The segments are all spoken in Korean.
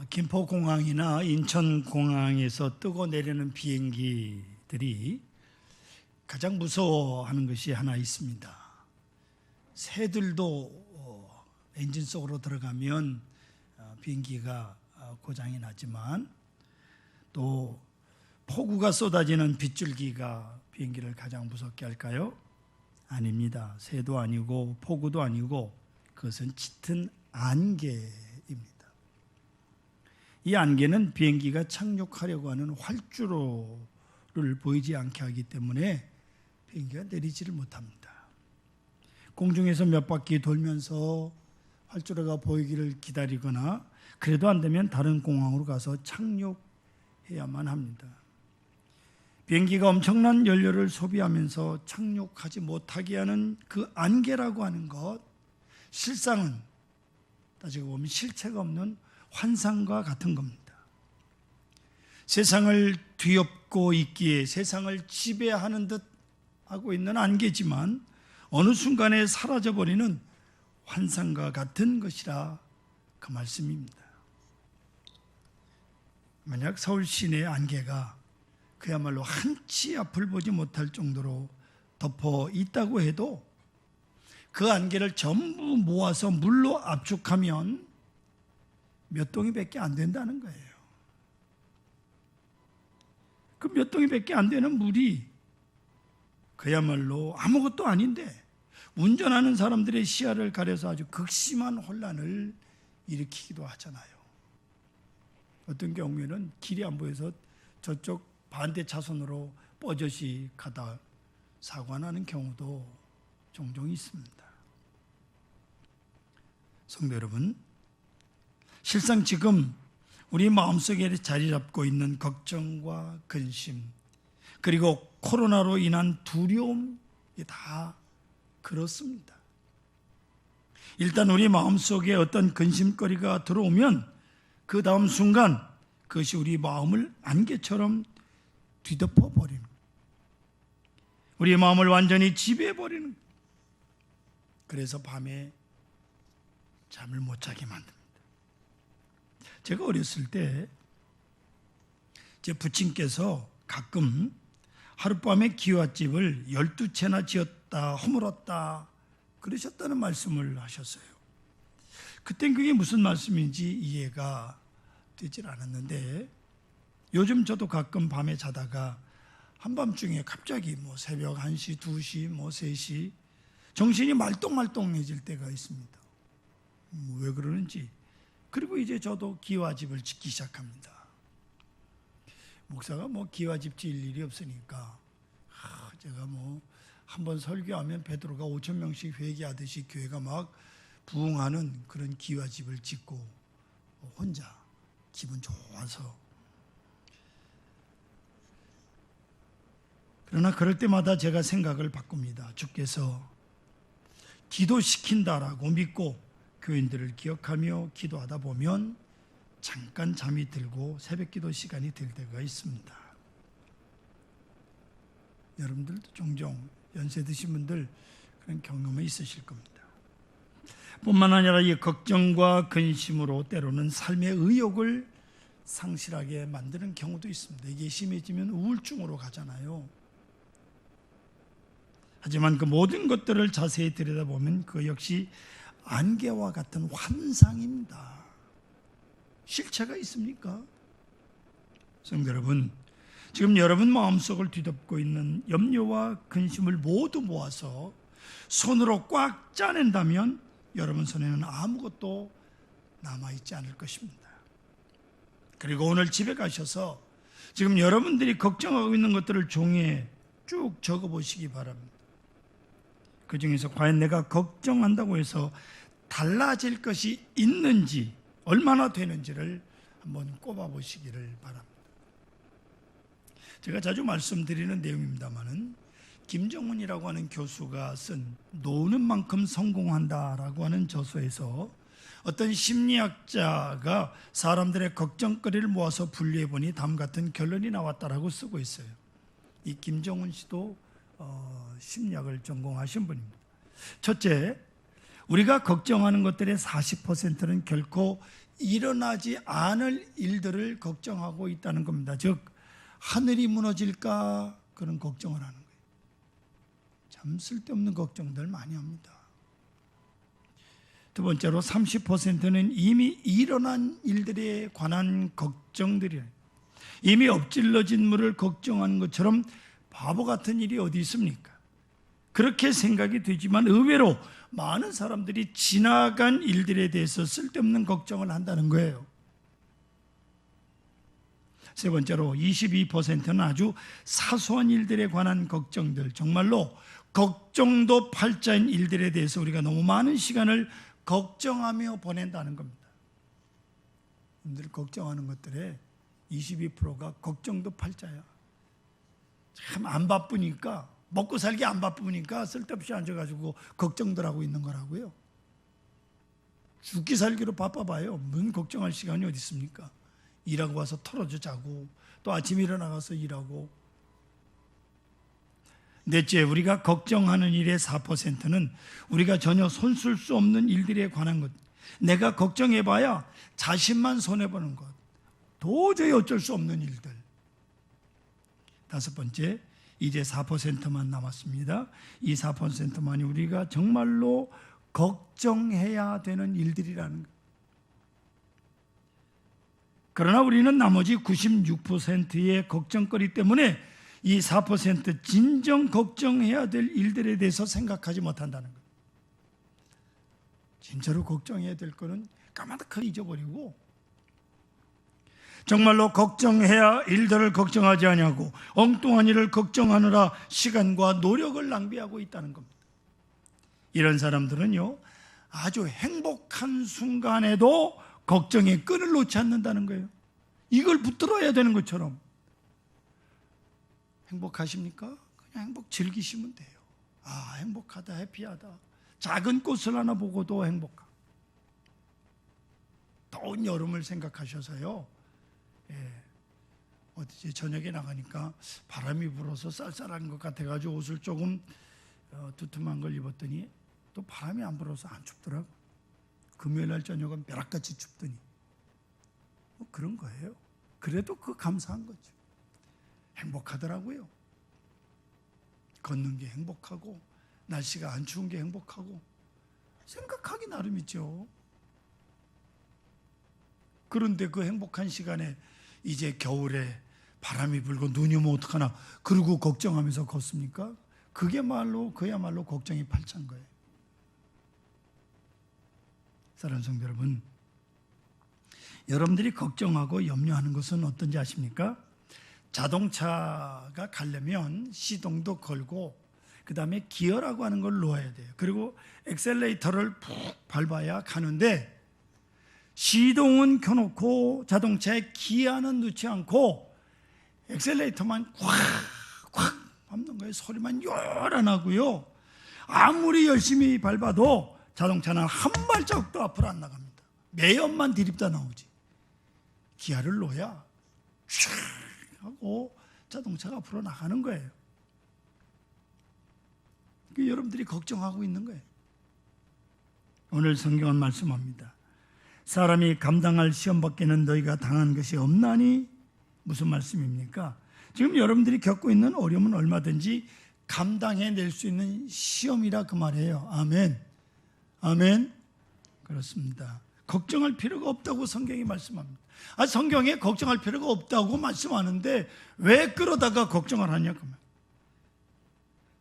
김포공항이나 인천공항에서 뜨고 내리는 비행기들이 가장 무서워하는 것이 하나 있습니다. 새들도 엔진 속으로 들어가면 비행기가 고장이 나지만 또 폭우가 쏟아지는 빗줄기가 비행기를 가장 무섭게 할까요? 아닙니다. 새도 아니고 폭우도 아니고 그것은 짙은 안개입니다. 이 안개는 비행기가 착륙하려고 하는 활주로를 보이지 않게 하기 때문에 비행기가 내리지를 못합니다. 공중에서 몇 바퀴 돌면서 활주로가 보이기를 기다리거나 그래도 안 되면 다른 공항으로 가서 착륙해야만 합니다. 비행기가 엄청난 연료를 소비하면서 착륙하지 못하게 하는 그 안개라고 하는 것, 실상은 따지고 보면 실체가 없는 환상과 같은 겁니다. 세상을 뒤엎고 있기에 세상을 지배하는 듯 하고 있는 안개지만 어느 순간에 사라져버리는 환상과 같은 것이라 그 말씀입니다. 만약 서울 시내 안개가 그야말로 한치 앞을 보지 못할 정도로 덮어 있다고 해도 그 안개를 전부 모아서 물로 압축하면 몇 동이밖에 안 된다는 거예요. 그 몇 동이밖에 안 되는 물이 그야말로 아무것도 아닌데 운전하는 사람들의 시야를 가려서 아주 극심한 혼란을 일으키기도 하잖아요. 어떤 경우에는 길이 안 보여서 저쪽 반대 차선으로 뻐젓이 가다 사고가 나는 경우도 종종 있습니다. 성도 여러분, 실상 지금 우리 마음속에 자리 잡고 있는 걱정과 근심, 그리고 코로나로 인한 두려움이 다 그렇습니다. 일단 우리 마음속에 어떤 근심거리가 들어오면 그 다음 순간 그것이 우리 마음을 안개처럼 뒤덮어 버리는, 우리의 마음을 완전히 지배해 버리는, 그래서 밤에 잠을 못 자게 만듭니다. 제가 어렸을 때 제 부친께서 가끔 하룻밤에 기와집을 12채나 지었다 허물었다 그러셨다는 말씀을 하셨어요. 그땐 그게 무슨 말씀인지 이해가 되질 않았는데 요즘 저도 가끔 밤에 자다가 한밤중에 갑자기 새벽 1시, 2시, 3시 정신이 말똥말똥해질 때가 있습니다. 왜 그러는지. 그리고 이제 저도 기와집을 짓기 시작합니다. 목사가 기와집 지을 일이 없으니까 제가 한번 설교하면 베드로가 5,000명씩 회개하듯이 교회가 막 부흥하는 그런 기와집을 짓고 혼자 기분 좋아서. 그러나 그럴 때마다 제가 생각을 바꿉니다. 주께서 기도시킨다라고 믿고 교인들을 기억하며 기도하다 보면 잠깐 잠이 들고 새벽기도 시간이 될 때가 있습니다. 여러분들도 종종 연세 드신 분들 그런 경험이 있으실 겁니다. 뿐만 아니라 이 걱정과 근심으로 때로는 삶의 의욕을 상실하게 만드는 경우도 있습니다. 이게 심해지면 우울증으로 가잖아요. 하지만 그 모든 것들을 자세히 들여다보면 그 역시 안개와 같은 환상입니다. 실체가 있습니까? 성도 여러분, 지금 여러분 마음속을 뒤덮고 있는 염려와 근심을 모두 모아서 손으로 꽉 짜낸다면 여러분 손에는 아무것도 남아있지 않을 것입니다. 그리고 오늘 집에 가셔서 지금 여러분들이 걱정하고 있는 것들을 종이에 쭉 적어보시기 바랍니다. 그 중에서 과연 내가 걱정한다고 해서 달라질 것이 있는지, 얼마나 되는지를 한번 꼽아보시기를 바랍니다. 제가 자주 말씀드리는 내용입니다마는 김정은이라고 하는 교수가 쓴 노는 만큼 성공한다라고 하는 저서에서 어떤 심리학자가 사람들의 걱정거리를 모아서 분류해 보니 다음 같은 결론이 나왔다라고 쓰고 있어요. 이 김정은 씨도 심리학을 전공하신 분입니다. 첫째, 우리가 걱정하는 것들의 40%는 결코 일어나지 않을 일들을 걱정하고 있다는 겁니다. 즉 하늘이 무너질까 그런 걱정을 하는 거예요. 참 쓸데없는 걱정들 많이 합니다. 두 번째로 30%는 이미 일어난 일들에 관한 걱정들이에요. 이미 엎질러진 물을 걱정하는 것처럼 바보 같은 일이 어디 있습니까? 그렇게 생각이 되지만 의외로 많은 사람들이 지나간 일들에 대해서 쓸데없는 걱정을 한다는 거예요. 세 번째로 22%는 아주 사소한 일들에 관한 걱정들, 정말로 걱정도 팔자인 일들에 대해서 우리가 너무 많은 시간을 걱정하며 보낸다는 겁니다. 여러분들 걱정하는 것들의 22%가 걱정도 팔자야. 참 안 바쁘니까, 먹고 살기 안 바쁘니까 쓸데없이 앉아가지고 걱정들 하고 있는 거라고요. 죽기 살기로 바빠봐요. 뭔 걱정할 시간이 어디 있습니까? 일하고 와서 털어져 자고 또 아침에 일어나가서 일하고. 넷째, 우리가 걱정하는 일의 4%는 우리가 전혀 손쓸 수 없는 일들에 관한 것. 내가 걱정해봐야 자신만 손해보는 것. 도저히 어쩔 수 없는 일들. 다섯 번째, 이제 4%만 남았습니다. 이 4%만이 우리가 정말로 걱정해야 되는 일들이라는 것. 그러나 우리는 나머지 96%의 걱정거리 때문에 이 4% 진정 걱정해야 될 일들에 대해서 생각하지 못한다는 것. 진짜로 걱정해야 될 거는 까마득하게 잊어버리고 정말로 걱정해야 일들을 걱정하지 아니하고 엉뚱한 일을 걱정하느라 시간과 노력을 낭비하고 있다는 겁니다. 이런 사람들은요, 아주 행복한 순간에도 걱정의 끈을 놓지 않는다는 거예요. 이걸 붙들어야 되는 것처럼. 행복하십니까? 그냥 행복 즐기시면 돼요. 아, 행복하다, 해피하다. 작은 꽃을 하나 보고도 행복하고. 더운 여름을 생각하셔서요, 어디 저녁에 나가니까 바람이 불어서 쌀쌀한 것 같아가지고 옷을 조금 두툼한 걸 입었더니 또 바람이 안 불어서 안 춥더라고. 금요일 날 저녁은 벼락같이 춥더니 뭐 그런 거예요. 그래도 그 감사한 거죠. 행복하더라고요. 걷는 게 행복하고 날씨가 안 추운 게 행복하고 생각하기 나름이죠. 그런데 그 행복한 시간에 이제 겨울에 바람이 불고 눈이 오면 어떡하나 그러고 걱정하면서 걷습니까? 그야말로 걱정이 팔찬 거예요. 사랑하는 성도 여러분, 여러분들이 걱정하고 염려하는 것은 어떤지 아십니까? 자동차가 가려면 시동도 걸고 그 다음에 기어라고 하는 걸 놓아야 돼요. 그리고 엑셀레이터를 푹 밟아야 가는데 시동은 켜놓고 자동차에 기어는 넣지 않고 엑셀레이터만 콱콱 밟는 거예요. 소리만 요란하고요. 아무리 열심히 밟아도 자동차는 한 발자국도 앞으로 안 나갑니다. 매연만 디립다 나오지. 기아를 놓아야 쫙 하고 자동차가 앞으로 나가는 거예요. 여러분들이 걱정하고 있는 거예요. 오늘 성경은 말씀합니다. 사람이 감당할 시험 밖에는 너희가 당한 것이 없나니? 무슨 말씀입니까? 지금 여러분들이 겪고 있는 어려움은 얼마든지 감당해낼 수 있는 시험이라 그 말이에요. 아멘. 아멘. 그렇습니다. 걱정할 필요가 없다고 성경이 말씀합니다. 성경에 걱정할 필요가 없다고 말씀하는데 왜 그러다가 걱정을 하냐?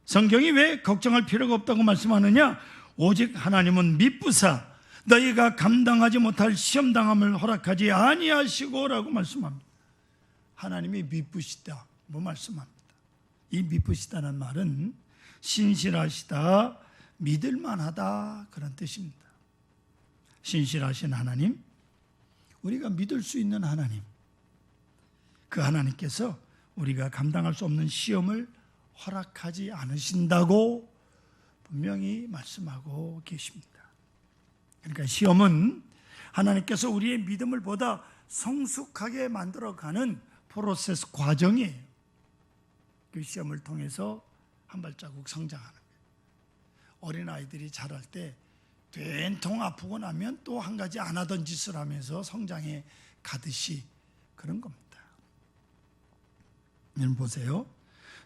성경이 왜 걱정할 필요가 없다고 말씀하느냐? 오직 하나님은 미쁘사 너희가 감당하지 못할 시험당함을 허락하지 아니하시고 라고 말씀합니다. 하나님이 미쁘시다 뭐 말씀합니다. 이 미쁘시다는 말은 신실하시다, 믿을만하다 그런 뜻입니다. 신실하신 하나님, 우리가 믿을 수 있는 하나님, 그 하나님께서 우리가 감당할 수 없는 시험을 허락하지 않으신다고 분명히 말씀하고 계십니다. 그러니까 시험은 하나님께서 우리의 믿음을 보다 성숙하게 만들어가는 프로세스 과정이에요. 그 시험을 통해서 한 발자국 성장하는 거예요. 어린아이들이 자랄 때 된통 아프고 나면 또 한 가지 안 하던 짓을 하면서 성장해 가듯이 그런 겁니다. 여러분 보세요.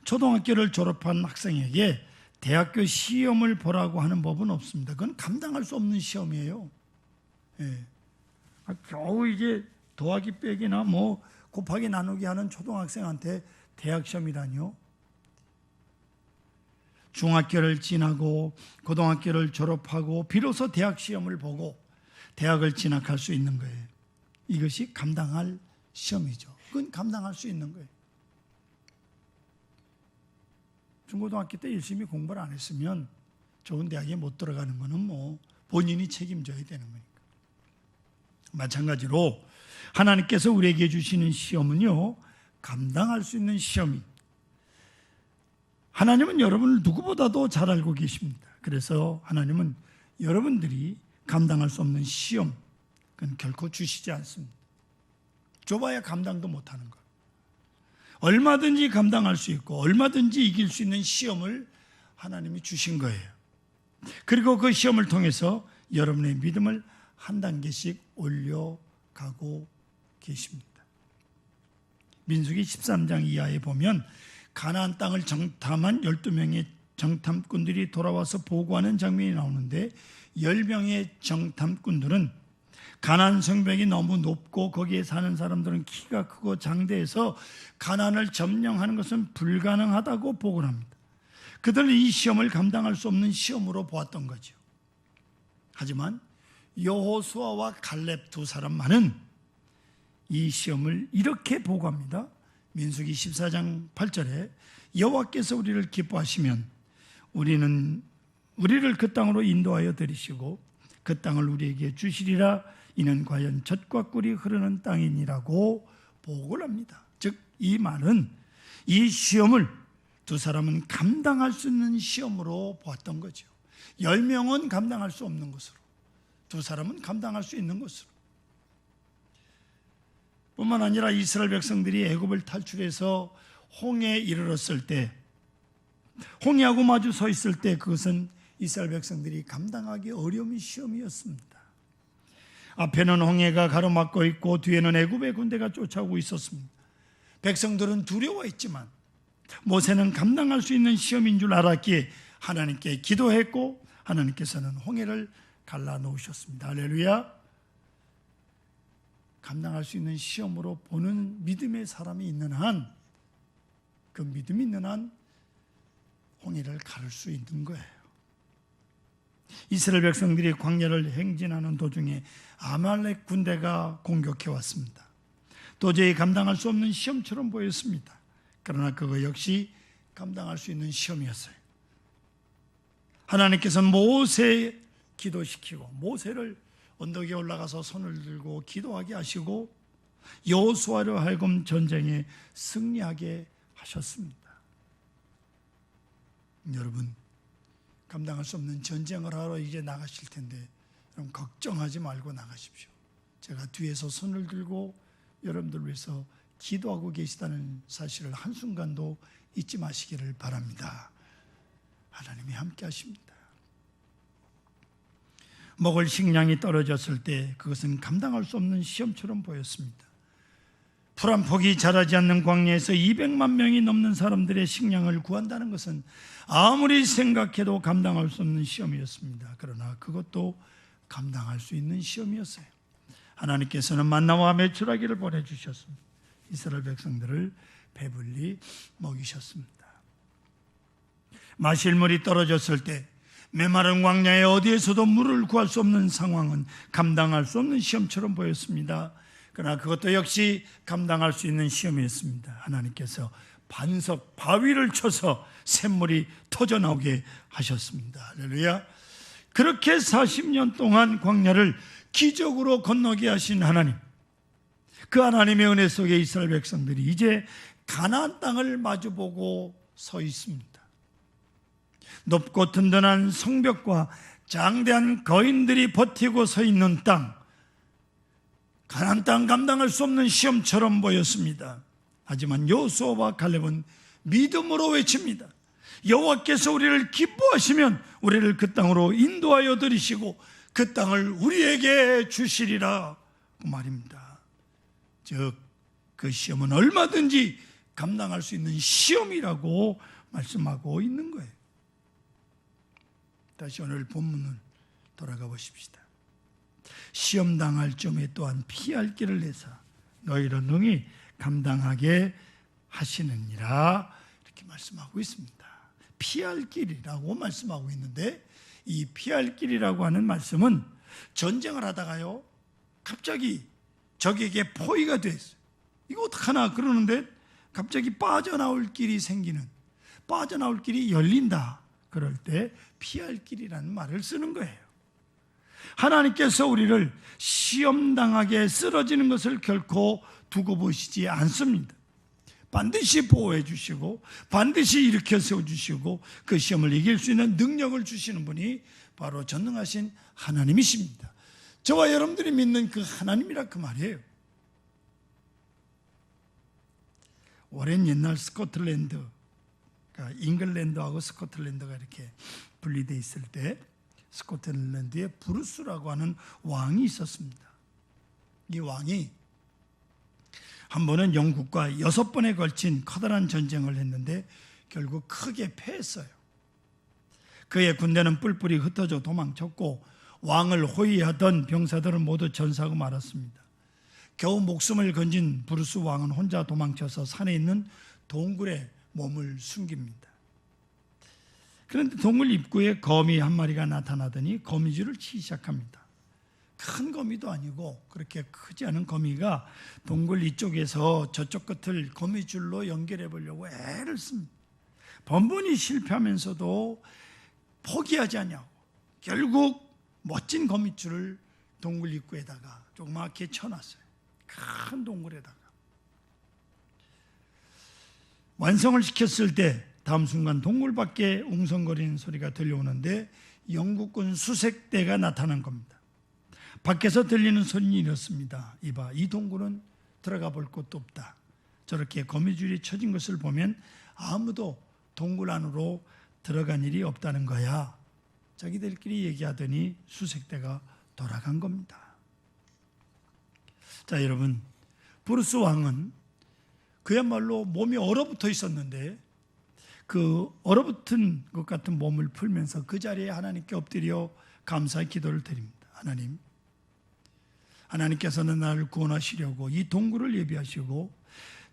초등학교를 졸업한 학생에게 대학교 시험을 보라고 하는 법은 없습니다. 그건 감당할 수 없는 시험이에요. 예. 겨우 이제 더하기 빼기나 뭐 곱하기 나누기 하는 초등학생한테 대학 시험이라니요. 중학교를 지나고 고등학교를 졸업하고 비로소 대학 시험을 보고 대학을 진학할 수 있는 거예요. 이것이 감당할 시험이죠. 그건 감당할 수 있는 거예요. 중고등학교 때 열심히 공부를 안 했으면 좋은 대학에 못 들어가는 거는 뭐 본인이 책임져야 되는 거니까. 마찬가지로 하나님께서 우리에게 주시는 시험은요, 감당할 수 있는 시험이. 하나님은 여러분을 누구보다도 잘 알고 계십니다. 그래서 하나님은 여러분들이 감당할 수 없는 시험, 그건 결코 주시지 않습니다. 줘봐야 감당도 못하는 것. 얼마든지 감당할 수 있고 얼마든지 이길 수 있는 시험을 하나님이 주신 거예요. 그리고 그 시험을 통해서 여러분의 믿음을 한 단계씩 올려가고 계십니다. 민수기 13장 이하에 보면 가나안 땅을 정탐한 12명의 정탐꾼들이 돌아와서 보고하는 장면이 나오는데 10명의 정탐꾼들은 가나안 성벽이 너무 높고 거기에 사는 사람들은 키가 크고 장대해서 가나안을 점령하는 것은 불가능하다고 보고를 합니다. 그들은 이 시험을 감당할 수 없는 시험으로 보았던 거죠. 하지만 여호수아와 갈렙 두 사람만은 이 시험을 이렇게 보고합니다. 민수기 14장 8절에 여호와께서 우리를 기뻐하시면 우리를 그 땅으로 인도하여 들이시고 그 땅을 우리에게 주시리라. 이는 과연 젖과 꿀이 흐르는 땅이니라고 보고를 합니다. 즉 이 말은 이 시험을 두 사람은 감당할 수 있는 시험으로 보았던 거죠. 10명은 감당할 수 없는 것으로, 두 사람은 감당할 수 있는 것으로. 뿐만 아니라 이스라엘 백성들이 애굽을 탈출해서 홍해에 이르렀을 때, 홍해하고 마주 서 있을 때 그것은 이스라엘 백성들이 감당하기 어려운 시험이었습니다. 앞에는 홍해가 가로막고 있고 뒤에는 애굽의 군대가 쫓아오고 있었습니다. 백성들은 두려워했지만 모세는 감당할 수 있는 시험인 줄 알았기에 하나님께 기도했고 하나님께서는 홍해를 갈라놓으셨습니다. 할렐루야. 감당할 수 있는 시험으로 보는 믿음의 사람이 있는 한, 그 믿음이 있는 한 홍해를 가를 수 있는 거예요. 이스라엘 백성들이 광야를 행진하는 도중에 아말렉 군대가 공격해 왔습니다. 도저히 감당할 수 없는 시험처럼 보였습니다. 그러나 그거 역시 감당할 수 있는 시험이었어요. 하나님께서는 모세 기도시키고 모세를 언덕에 올라가서 손을 들고 기도하게 하시고 여호수아로 하여금 전쟁에 승리하게 하셨습니다. 여러분, 감당할 수 없는 전쟁을 하러 이제 나가실 텐데 여러분 걱정하지 말고 나가십시오. 제가 뒤에서 손을 들고 여러분들 위해서 기도하고 계시다는 사실을 한순간도 잊지 마시기를 바랍니다. 하나님이 함께 하십니다. 먹을 식량이 떨어졌을 때 그것은 감당할 수 없는 시험처럼 보였습니다. 풀 한 폭이 자라지 않는 광야에서 200만 명이 넘는 사람들의 식량을 구한다는 것은 아무리 생각해도 감당할 수 없는 시험이었습니다. 그러나 그것도 감당할 수 있는 시험이었어요. 하나님께서는 만나와 메추라기를 보내주셨습니다. 이스라엘 백성들을 배불리 먹이셨습니다. 마실 물이 떨어졌을 때 메마른 광야에 어디에서도 물을 구할 수 없는 상황은 감당할 수 없는 시험처럼 보였습니다. 그러나 그것도 역시 감당할 수 있는 시험이었습니다. 하나님께서 반석 바위를 쳐서 샘물이 터져나오게 하셨습니다. 할렐루야. 그렇게 40년 동안 광야를 기적으로 건너게 하신 하나님, 그 하나님의 은혜 속에 이스라엘 백성들이 이제 가나안 땅을 마주보고 서 있습니다. 높고 든든한 성벽과 장대한 거인들이 버티고 서 있는 땅, 가나안 땅 감당할 수 없는 시험처럼 보였습니다. 하지만 여호수아와 갈렙은 믿음으로 외칩니다. 여호와께서 우리를 기뻐하시면 우리를 그 땅으로 인도하여 들이시고 그 땅을 우리에게 주시리라 그 말입니다. 즉 그 시험은 얼마든지 감당할 수 있는 시험이라고 말씀하고 있는 거예요. 다시 오늘 본문을 돌아가 보십시다. 시험 당할 점에 또한 피할 길을 내사 너희로 능히 감당하게 하시느니라 이렇게 말씀하고 있습니다. 피할 길이라고 말씀하고 있는데 이 피할 길이라고 하는 말씀은 전쟁을 하다가요 갑자기 적에게 포위가 됐어요. 이거 어떡하나 그러는데 갑자기 빠져나올 길이 생기는, 빠져나올 길이 열린다 그럴 때 피할 길이라는 말을 쓰는 거예요. 하나님께서 우리를 시험당하게 쓰러지는 것을 결코 두고 보시지 않습니다. 반드시 보호해 주시고 반드시 일으켜 세워주시고 그 시험을 이길 수 있는 능력을 주시는 분이 바로 전능하신 하나님이십니다. 저와 여러분들이 믿는 그 하나님이라 그 말이에요. 오랜 옛날 스코틀랜드, 그러니까 잉글랜드하고 스코틀랜드가 이렇게 분리되어 있을 때 스코틀랜드에 브루스라고 하는 왕이 있었습니다. 이 왕이 한 번은 영국과 6번에 걸친 커다란 전쟁을 했는데 결국 크게 패했어요. 그의 군대는 뿔뿔이 흩어져 도망쳤고 왕을 호위하던 병사들은 모두 전사하고 말았습니다. 겨우 목숨을 건진 브루스 왕은 혼자 도망쳐서 산에 있는 동굴에 몸을 숨깁니다. 그런데 동굴 입구에 거미 한 마리가 나타나더니 거미줄을 치기 시작합니다. 큰 거미도 아니고 그렇게 크지 않은 거미가 동굴 이쪽에서 저쪽 끝을 거미줄로 연결해 보려고 애를 씁니다. 번번이 실패하면서도 포기하지 않냐고 결국 멋진 거미줄을 동굴 입구에다가 조그맣게 쳐놨어요. 큰 동굴에다가 완성을 시켰을 때 다음 순간 동굴 밖에 웅성거리는 소리가 들려오는데 영국군 수색대가 나타난 겁니다. 밖에서 들리는 소리는 이렇습니다. 이봐, 이 동굴은 들어가 볼 곳도 없다. 저렇게 거미줄이 쳐진 것을 보면 아무도 동굴 안으로 들어간 일이 없다는 거야. 자기들끼리 얘기하더니 수색대가 돌아간 겁니다. 자, 여러분, 브루스 왕은 그야말로 몸이 얼어붙어 있었는데 그 얼어붙은 것 같은 몸을 풀면서 그 자리에 하나님께 엎드려 감사의 기도를 드립니다. 하나님께서는 나를 구원하시려고 이 동굴을 예비하시고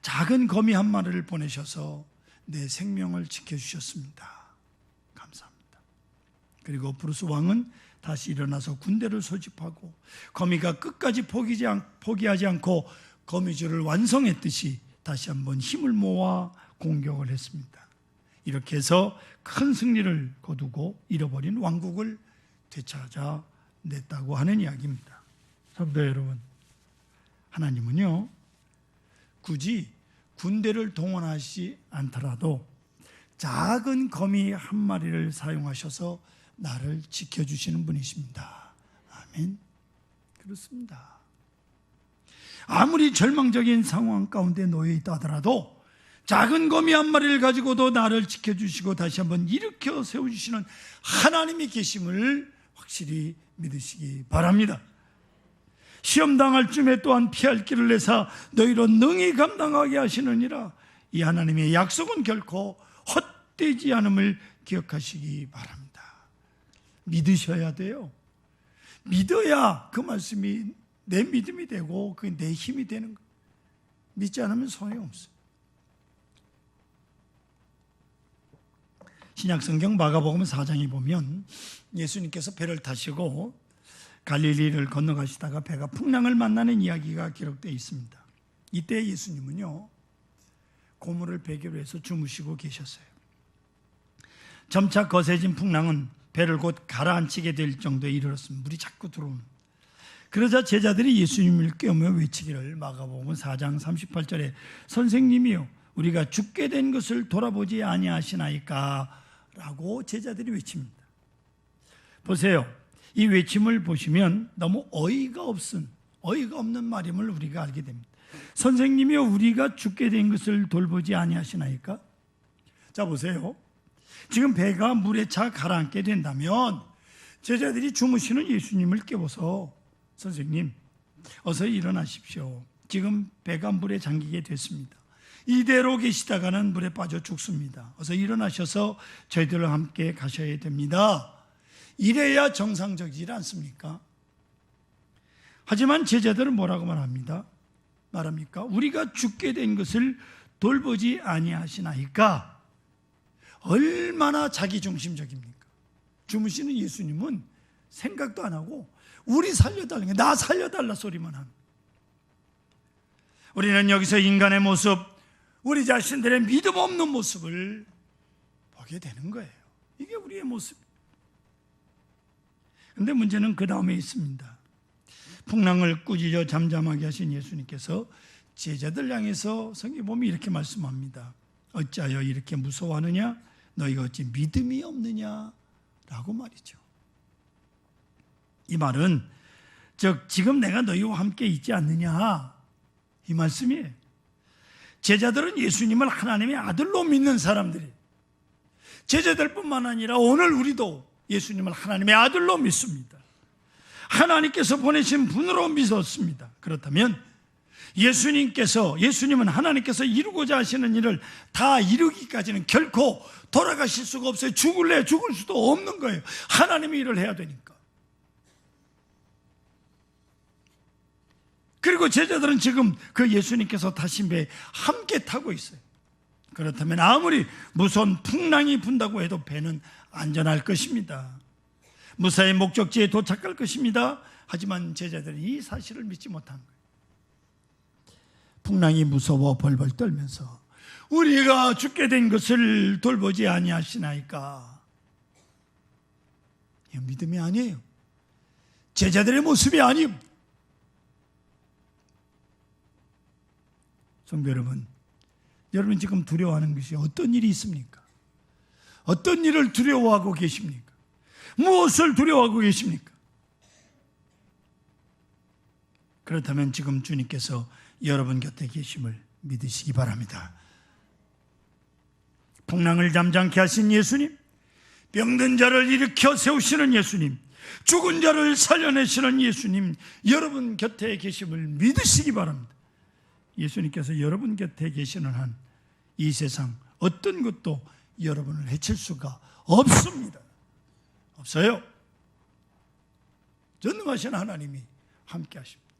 작은 거미 한 마리를 보내셔서 내 생명을 지켜주셨습니다. 감사합니다. 그리고 브루스 왕은 다시 일어나서 군대를 소집하고 거미가 끝까지 포기하지 않고 거미줄을 완성했듯이 다시 한번 힘을 모아 공격을 했습니다. 이렇게 해서 큰 승리를 거두고 잃어버린 왕국을 되찾아냈다고 하는 이야기입니다. 성도 여러분, 하나님은요 굳이 군대를 동원하지 않더라도 작은 거미 한 마리를 사용하셔서 나를 지켜주시는 분이십니다. 아멘. 그렇습니다. 아무리 절망적인 상황 가운데 놓여 있다 하더라도 작은 거미 한 마리를 가지고도 나를 지켜주시고 다시 한번 일으켜 세워주시는 하나님이 계심을 확실히 믿으시기 바랍니다. 시험당할 쯤에 또한 피할 길을 내사 너희로 능히 감당하게 하시느니라. 이 하나님의 약속은 결코 헛되지 않음을 기억하시기 바랍니다. 믿으셔야 돼요. 믿어야 그 말씀이 내 믿음이 되고 그 내 힘이 되는 거예요. 믿지 않으면 소용없어요. 신약성경 마가복음 4장에 보면 예수님께서 배를 타시고 갈릴리를 건너가시다가 배가 풍랑을 만나는 이야기가 기록되어 있습니다. 이때 예수님은요 고물을 베개로 해서 주무시고 계셨어요. 점차 거세진 풍랑은 배를 곧 가라앉히게 될 정도에 이르렀습니다. 물이 자꾸 들어오는. 그러자 제자들이 예수님을 깨우며 외치기를 마가복음 4장 38절에 선생님이요 우리가 죽게 된 것을 돌아보지 아니하시나이까 라고 제자들이 외칩니다. 보세요. 이 외침을 보시면 너무 어이가 없는 말임을 우리가 알게 됩니다. 선생님이요 우리가 죽게 된 것을 돌보지 아니하시나이까? 자 보세요. 지금 배가 물에 차 가라앉게 된다면 제자들이 주무시는 예수님을 깨워서 선생님, 어서 일어나십시오. 지금 배가 물에 잠기게 됐습니다. 이대로 계시다가는 물에 빠져 죽습니다. 어서 일어나셔서 저희들과 함께 가셔야 됩니다. 이래야 정상적이지 않습니까? 하지만 제자들은 뭐라고 말합니까? 우리가 죽게 된 것을 돌보지 아니하시나이까? 얼마나 자기중심적입니까? 주무시는 예수님은 생각도 안 하고 우리 살려달라는 게, 나 살려달라 소리만 합니다. 우리는 여기서 인간의 모습, 우리 자신들의 믿음 없는 모습을 보게 되는 거예요. 이게 우리의 모습. 그런데 문제는 그 다음에 있습니다. 풍랑을 꾸짖어 잠잠하게 하신 예수님께서 제자들 향해서 성경에 보면 이렇게 말씀합니다. 어찌하여 이렇게 무서워하느냐? 너희가 어찌 믿음이 없느냐? 라고 말이죠. 이 말은 즉 지금 내가 너희와 함께 있지 않느냐, 이 말씀이에요. 제자들은 예수님을 하나님의 아들로 믿는 사람들이, 제자들뿐만 아니라 오늘 우리도 예수님을 하나님의 아들로 믿습니다. 하나님께서 보내신 분으로 믿었습니다. 그렇다면 예수님은 하나님께서 이루고자 하시는 일을 다 이루기까지는 결코 돌아가실 수가 없어요. 죽을 수도 없는 거예요. 하나님의 일을 해야 되니까. 그리고 제자들은 지금 그 예수님께서 타신 배에 함께 타고 있어요. 그렇다면 아무리 무서운 풍랑이 분다고 해도 배는 안전할 것입니다. 무사히 목적지에 도착할 것입니다. 하지만 제자들은 이 사실을 믿지 못한 거예요. 풍랑이 무서워 벌벌 떨면서 우리가 죽게 된 것을 돌보지 아니하시나이까? 이 믿음이 아니에요. 제자들의 모습이 아니에요. 성도 여러분, 여러분 지금 두려워하는 것이 어떤 일이 있습니까? 어떤 일을 두려워하고 계십니까? 무엇을 두려워하고 계십니까? 그렇다면 지금 주님께서 여러분 곁에 계심을 믿으시기 바랍니다. 풍랑을 잠잠케 하신 예수님, 병든 자를 일으켜 세우시는 예수님, 죽은 자를 살려내시는 예수님, 여러분 곁에 계심을 믿으시기 바랍니다. 예수님께서 여러분 곁에 계시는 한 이 세상 어떤 것도 여러분을 해칠 수가 없습니다. 없어요. 전능하신 하나님이 함께 하십니다.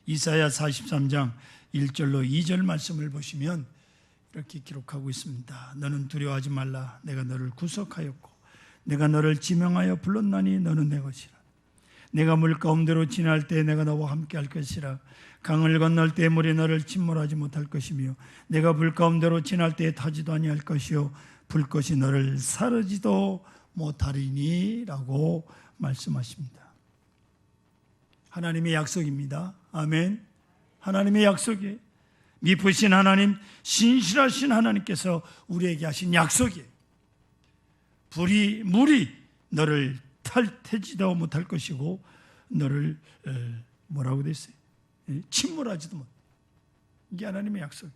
이사야 43장 1절로 2절 말씀을 보시면 이렇게 기록하고 있습니다. 너는 두려워하지 말라. 내가 너를 구속하였고 내가 너를 지명하여 불렀나니 너는 내 것이라. 내가 물 가운데로 지날 때 내가 너와 함께 할 것이라. 강을 건널 때 물이 너를 침몰하지 못할 것이며 내가 불 가운데로 지날 때 타지도 아니할 것이요 불꽃이 너를 사르지도 못하리니 라고 말씀하십니다. 하나님의 약속입니다. 아멘. 하나님의 약속이에요. 미쁘신 하나님, 신실하신 하나님께서 우리에게 하신 약속이에요. 물이 너를 탈태지도 못할 것이고 너를 뭐라고 됐어요? 침몰하지도 못. 이게 하나님의 약속.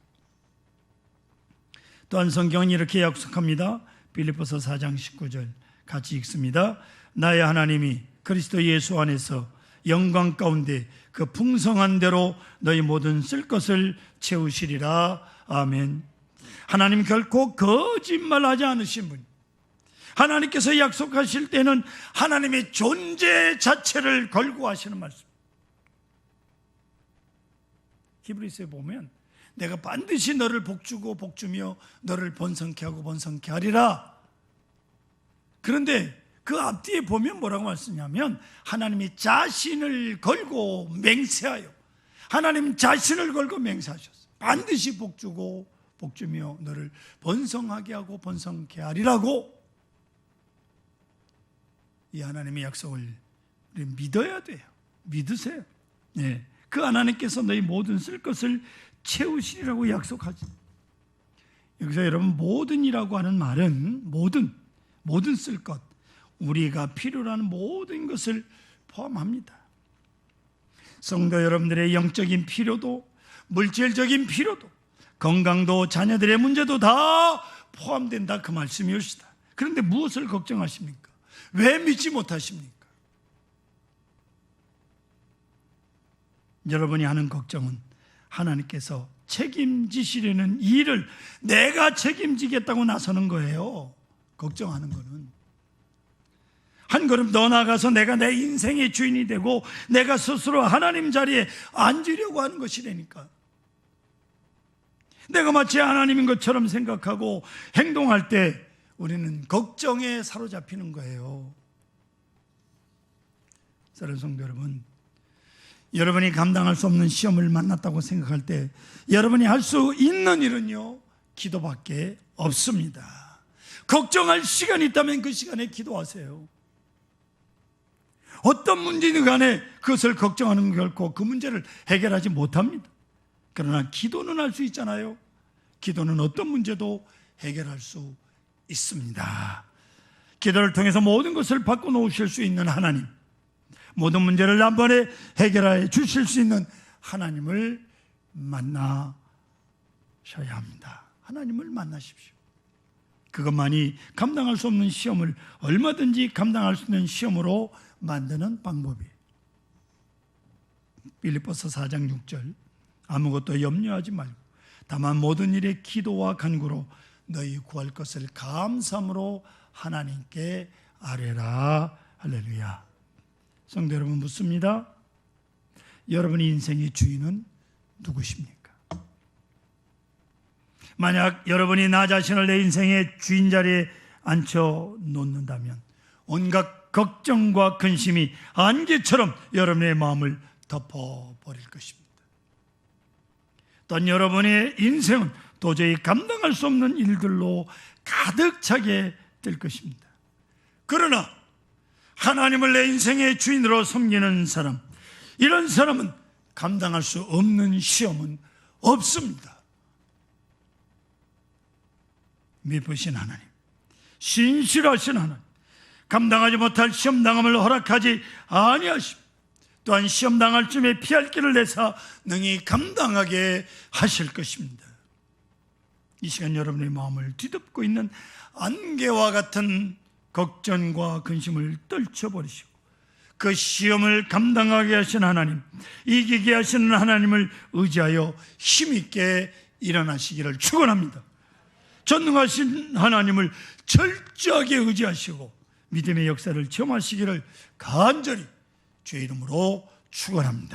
또한 성경은 이렇게 약속합니다. 빌립보서 4장 19절 같이 읽습니다. 나의 하나님이 그리스도 예수 안에서 영광 가운데 그 풍성한 대로 너희 모든 쓸 것을 채우시리라. 아멘. 하나님 결코 거짓말하지 않으신 분. 하나님께서 약속하실 때는 하나님의 존재 자체를 걸고 하시는 말씀. 히브리서에 보면 내가 반드시 너를 복주고 복주며 너를 번성케 하고 번성케 하리라. 그런데 그 앞뒤에 보면 뭐라고 말씀하냐면 하나님의 자신을 걸고 맹세하여, 하나님 자신을 걸고 맹세하셨어요. 반드시 복주고 복주며 너를 번성하게 하고 번성케 하리라고. 이 하나님의 약속을 우리 믿어야 돼요. 믿으세요. 네. 그 하나님께서 너희 모든 쓸 것을 채우시리라고 약속하지. 여기서 여러분 모든이라고 하는 말은 모든 쓸 것, 우리가 필요로 하는 모든 것을 포함합니다. 성도 여러분들의 영적인 필요도, 물질적인 필요도, 건강도, 자녀들의 문제도 다 포함된다, 그 말씀이옵시다. 그런데 무엇을 걱정하십니까? 왜 믿지 못하십니까? 여러분이 하는 걱정은 하나님께서 책임지시려는 일을 내가 책임지겠다고 나서는 거예요. 걱정하는 거는 한 걸음 더 나가서 내가 내 인생의 주인이 되고 내가 스스로 하나님 자리에 앉으려고 하는 것이라니까. 내가 마치 하나님인 것처럼 생각하고 행동할 때 우리는 걱정에 사로잡히는 거예요. 사랑하는 성도 여러분, 여러분이 감당할 수 없는 시험을 만났다고 생각할 때 여러분이 할 수 있는 일은요, 기도밖에 없습니다. 걱정할 시간이 있다면 그 시간에 기도하세요. 어떤 문제든 간에 그것을 걱정하는 건 결코 그 문제를 해결하지 못합니다. 그러나 기도는 할 수 있잖아요. 기도는 어떤 문제도 해결할 수 있습니다. 기도를 통해서 모든 것을 바꿔놓으실 수 있는 하나님, 모든 문제를 단번에 해결해 주실 수 있는 하나님을 만나셔야 합니다. 하나님을 만나십시오. 그것만이 감당할 수 없는 시험을 얼마든지 감당할 수 있는 시험으로 만드는 방법이에요. 빌립보서 4장 6절, 아무것도 염려하지 말고 다만 모든 일에 기도와 간구로 너희 구할 것을 감사함으로 하나님께 아뢰라. 할렐루야. 성도 여러분, 묻습니다. 여러분의 인생의 주인은 누구십니까? 만약 여러분이 나 자신을 내 인생의 주인 자리에 앉혀 놓는다면 온갖 걱정과 근심이 안개처럼 여러분의 마음을 덮어버릴 것입니다. 또한 여러분의 인생은 도저히 감당할 수 없는 일들로 가득 차게 될 것입니다. 그러나 하나님을 내 인생의 주인으로 섬기는 사람, 이런 사람은 감당할 수 없는 시험은 없습니다. 미쁘신 하나님, 신실하신 하나님, 감당하지 못할 시험당함을 허락하지 아니하시고 또한 시험당할 쯤에 피할 길을 내사 능히 감당하게 하실 것입니다. 이 시간 여러분의 마음을 뒤덮고 있는 안개와 같은 걱정과 근심을 떨쳐버리시고 그 시험을 감당하게 하신 하나님, 이기게 하시는 하나님을 의지하여 힘있게 일어나시기를 축원합니다. 전능하신 하나님을 철저하게 의지하시고 믿음의 역사를 체험하시기를 간절히 주의 이름으로 축원합니다.